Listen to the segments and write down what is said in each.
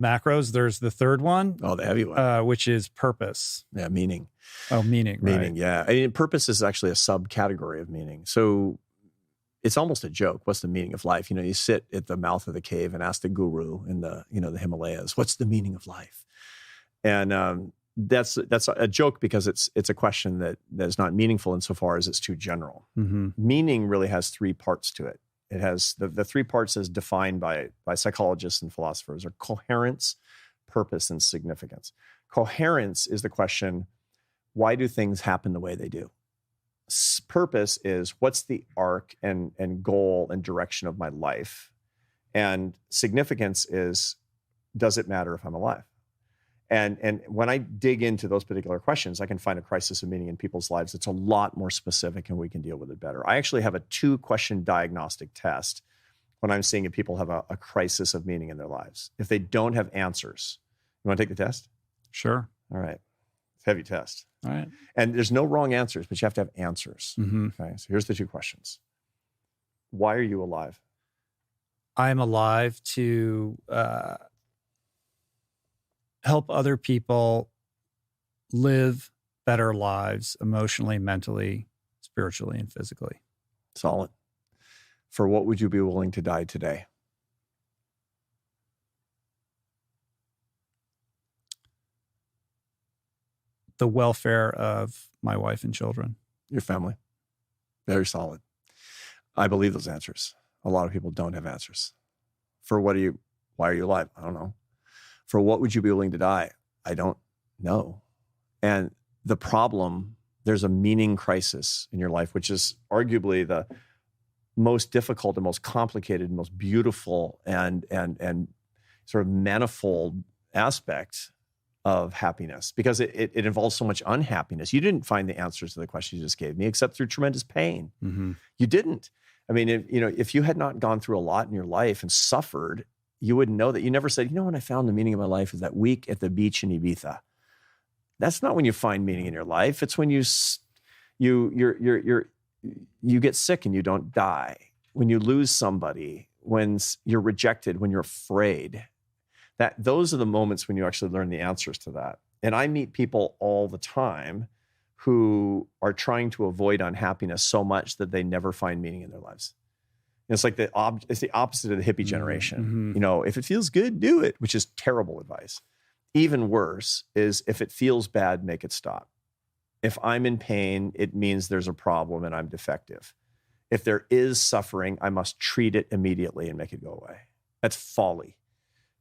macros. There's the third one. Oh, the heavy one. Which is purpose. Yeah, meaning. Oh, meaning, right. Meaning, yeah. I mean, purpose is actually a subcategory of meaning. So it's almost a joke. What's the meaning of life? You sit at the mouth of the cave and ask the guru in the Himalayas, what's the meaning of life? And that's a joke because it's a question that is not meaningful insofar as it's too general. Mm-hmm. Meaning really has three parts to it. It has the three parts as defined by psychologists and philosophers are coherence, purpose, and significance. Coherence is the question, why do things happen the way they do? Purpose is what's the arc and goal and direction of my life? And significance is, does it matter if I'm alive? And when I dig into those particular questions, I can find a crisis of meaning in people's lives that's a lot more specific and we can deal with it better. I actually have a 2-question diagnostic test when I'm seeing if people have a crisis of meaning in their lives. If they don't have answers, you want to take the test? Sure. All right. It's a heavy test. All right. And there's no wrong answers, but you have to have answers. Mm-hmm. Okay. So here's the 2 questions. Why are you alive? I'm alive to help other people live better lives emotionally, mentally, spiritually, and physically. Solid. For what would you be willing to die today? The welfare of my wife and children. Your family. Very solid. I believe those answers. A lot of people don't have answers. Why are you alive? I don't know. For what would you be willing to die? I don't know. And the problem, there's a meaning crisis in your life, which is arguably the most difficult and most complicated and most beautiful and sort of manifold aspect of happiness, because it involves so much unhappiness. You didn't find the answers to the question you just gave me except through tremendous pain. Mm-hmm. You didn't. I mean, if you had not gone through a lot in your life and suffered, you wouldn't know that. You never said, when I found the meaning of my life is that week at the beach in Ibiza. That's not when you find meaning in your life. It's when you get sick and you don't die. When you lose somebody, when you're rejected, when you're afraid. Those are the moments when you actually learn the answers to that. And I meet people all the time who are trying to avoid unhappiness so much that they never find meaning in their lives. It's like it's the opposite of the hippie generation. Mm-hmm. If it feels good, do it, which is terrible advice. Even worse is if it feels bad, make it stop. If I'm in pain, it means there's a problem and I'm defective. If there is suffering, I must treat it immediately and make it go away. That's folly,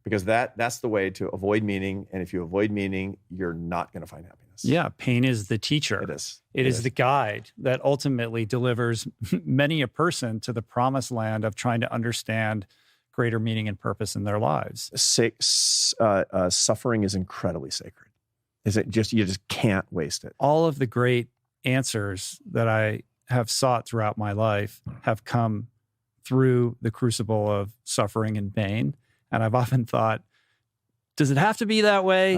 because that's the way to avoid meaning. And if you avoid meaning, you're not going to find happiness. Yeah, pain is the teacher. It is. It is the guide that ultimately delivers many a person to the promised land of trying to understand greater meaning and purpose in their lives. Suffering is incredibly sacred. You just can't waste it. All of the great answers that I have sought throughout my life have come through the crucible of suffering and pain. And I've often thought, does it have to be that way?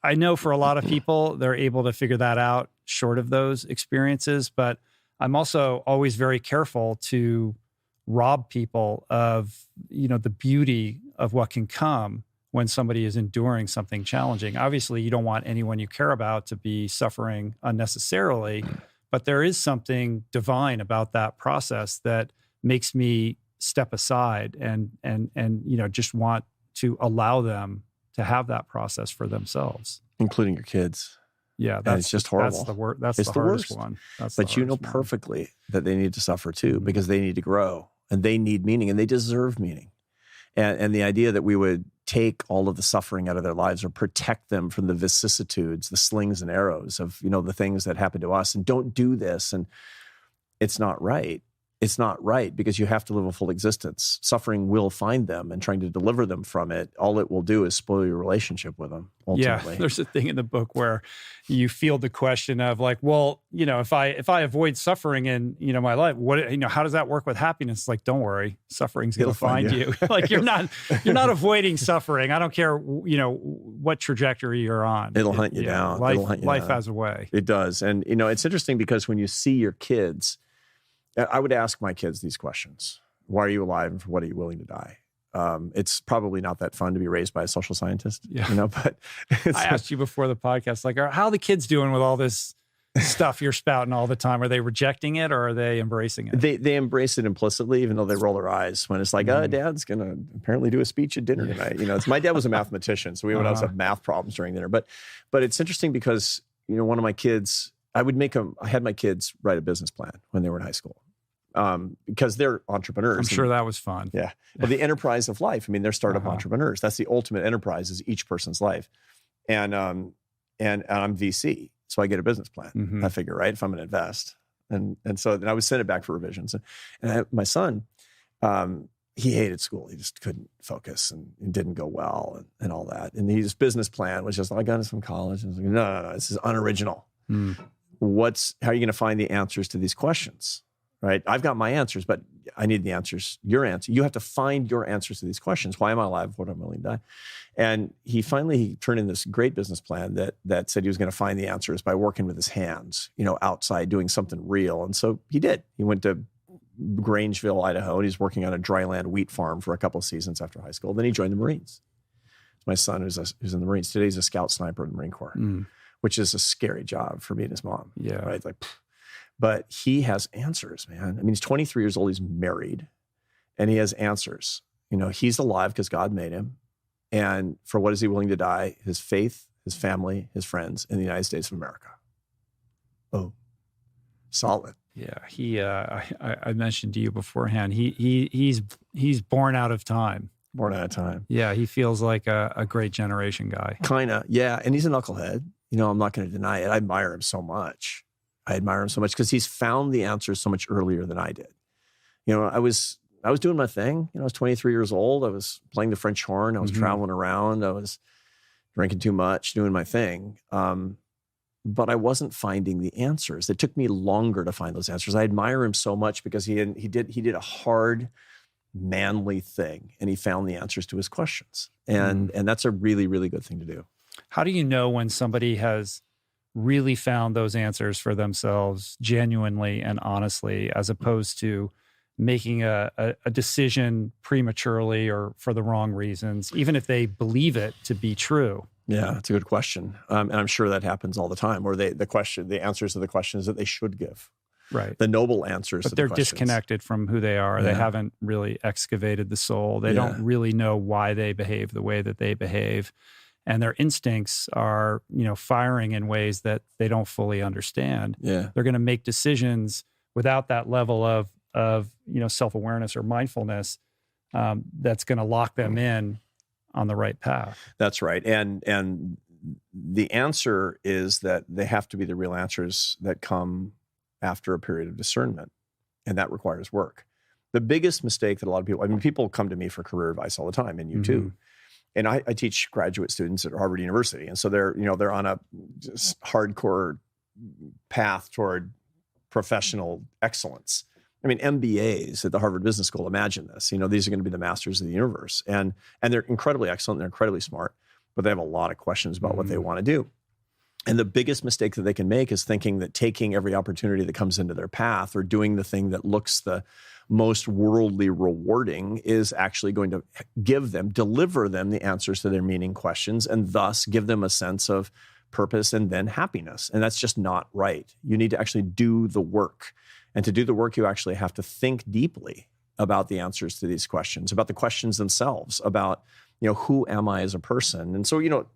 I know for a lot of people, they're able to figure that out short of those experiences. But I'm also always very careful to rob people of, the beauty of what can come when somebody is enduring something challenging. Obviously, you don't want anyone you care about to be suffering unnecessarily, but there is something divine about that process that makes me step aside and just want to allow them to have that process for themselves, including your kids. Yeah, it's just horrible. That's the hardest one. But you know perfectly that they need to suffer too, because they need to grow and they need meaning and they deserve meaning. And the idea that we would take all of the suffering out of their lives or protect them from the vicissitudes, the slings and arrows of the things that happen to us, and don't do this, and it's not right. It's not right, because you have to live a full existence. Suffering will find them, and trying to deliver them from it, all it will do is spoil your relationship with them, ultimately. Yeah, there's a thing in the book where you field the question of like, well, if I avoid suffering in, my life, how does that work with happiness? Like, don't worry, suffering's going to find you. Like, you're not avoiding suffering. I don't care, what trajectory you're on. It'll hunt you down. Life has a way. It does. And, it's interesting because when you see your kids, I would ask my kids these questions. Why are you alive, and for what are you willing to die? It's probably not that fun to be raised by a social scientist, Yeah. but I asked you before the podcast, like, how are the kids doing with all this stuff you're spouting all the time? Are they rejecting it or are they embracing it? They embrace it implicitly, even though they roll their eyes when it's like, Dad's going to apparently do a speech at dinner tonight. My dad was a mathematician, so we would always have math problems during dinner. But it's interesting because, one of my kids, I had my kids write a business plan when they were in high school. Because they're entrepreneurs. I'm sure that was fun. Yeah. Well, the enterprise of life. They're startup entrepreneurs. That's the ultimate enterprise, is each person's life. And I'm VC. So I get a business plan. I figure, right, if I'm going to invest. And so then I would send it back for revisions. And my son, he hated school. He just couldn't focus and it didn't go well and all that. And his business plan was just, I got into some college. And I was like, no, this is unoriginal. How are you going to find the answers to these questions? Right? I've got my answers, but I need the answers, your answer. You have to find your answers to these questions. Why am I alive? What am I willing to die? And he turned in this great business plan that said he was going to find the answers by working with his hands, outside doing something real. And so he did. He went to Grangeville, Idaho, and he's working on a dryland wheat farm for a couple of seasons after high school. Then he joined the Marines. My son who's in the Marines. Today he's a scout sniper in the Marine Corps, which is a scary job for me and his mom. Yeah. Right? Like, but he has answers, man. He's 23 years old. He's married and he has answers. He's alive because God made him. And for what is he willing to die? His faith, his family, his friends in the United States of America. Oh, solid. Yeah. I mentioned to you beforehand, he's born out of time. Born out of time. Yeah. He feels like a great generation guy. Kind of. Yeah. And he's a knucklehead. I'm not going to deny it. I admire him so much. Because he's found the answers so much earlier than I did. I was doing my thing. I was 23 years old. I was playing the French horn. I was traveling around. I was drinking too much, doing my thing. But I wasn't finding the answers. It took me longer to find those answers. I admire him so much because he did a hard, manly thing, and he found the answers to his questions. And that's a really, really good thing to do. How do you know when somebody has really found those answers for themselves genuinely and honestly, as opposed to making a decision prematurely or for the wrong reasons, even if they believe it to be true? Yeah, that's a good question. And I'm sure that happens all the time, where the answers to the questions that they should give. Right. The noble answers but to the they're questions. Disconnected from who they are. Yeah. They haven't really excavated the soul. They don't really know why they behave the way that they behave. And their instincts are, firing in ways that they don't fully understand. Yeah. They're going to make decisions without that level of self-awareness or mindfulness that's going to lock them in on the right path. That's right. And the answer is that they have to be the real answers that come after a period of discernment. And that requires work. The biggest mistake that a lot of people come to me for career advice all the time, and you too. And I teach graduate students at Harvard University. And so they're on a just hardcore path toward professional excellence. MBAs at the Harvard Business School, imagine this. These are going to be the masters of the universe. And they're incredibly excellent. They're incredibly smart, but they have a lot of questions about what they want to do. And the biggest mistake that they can make is thinking that taking every opportunity that comes into their path or doing the thing that looks the most worldly rewarding is actually going to deliver them the answers to their meaning questions, and thus give them a sense of purpose and then happiness. And that's just not right. You need to actually do the work. And to do the work, you actually have to think deeply about the answers to these questions, about the questions themselves, about, who am I as a person? And so,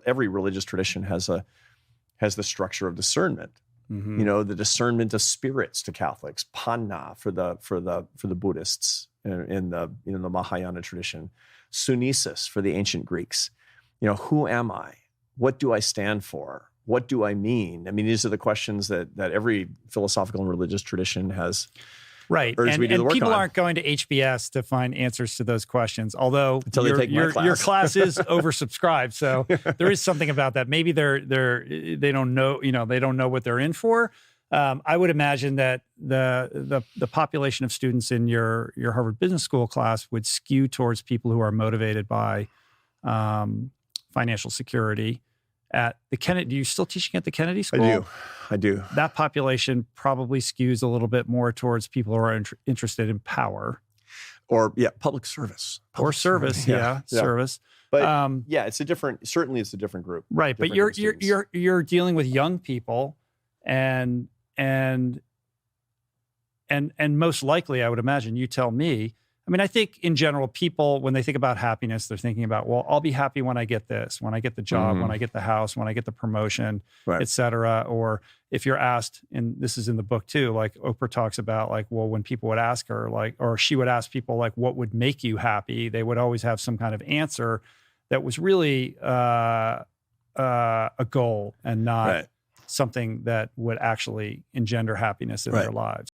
every religious tradition has the structure of discernment. The discernment of spirits to Catholics, panna for the Buddhists in the Mahayana tradition, sunesis for the ancient Greeks. Who am I? What do I stand for? What do I mean? These are the questions that every philosophical and religious tradition has. Right. And people aren't going to HBS to find answers to those questions, although your class is oversubscribed. So there is something about that. Maybe they don't know, they don't know what they're in for. I would imagine that the population of students in your Harvard Business School class would skew towards people who are motivated by financial security. At the Kennedy, are you still teaching at the Kennedy School? I do. That population probably skews a little bit more towards people who are interested in power. Or public service. Or service, Yeah. service. But certainly it's a different group. Right. But you're dealing with young people and most likely, I would imagine, you tell me. I mean, I think in general, people, when they think about happiness, they're thinking about, well, I'll be happy when I get this, when I get the job, when I get the house, when I get the promotion, et cetera. Or if you're asked, and this is in the book too, like Oprah talks about, like, well, when people would ask her, like, or she would ask people, like, what would make you happy? They would always have some kind of answer that was really a goal and not something that would actually engender happiness in their lives.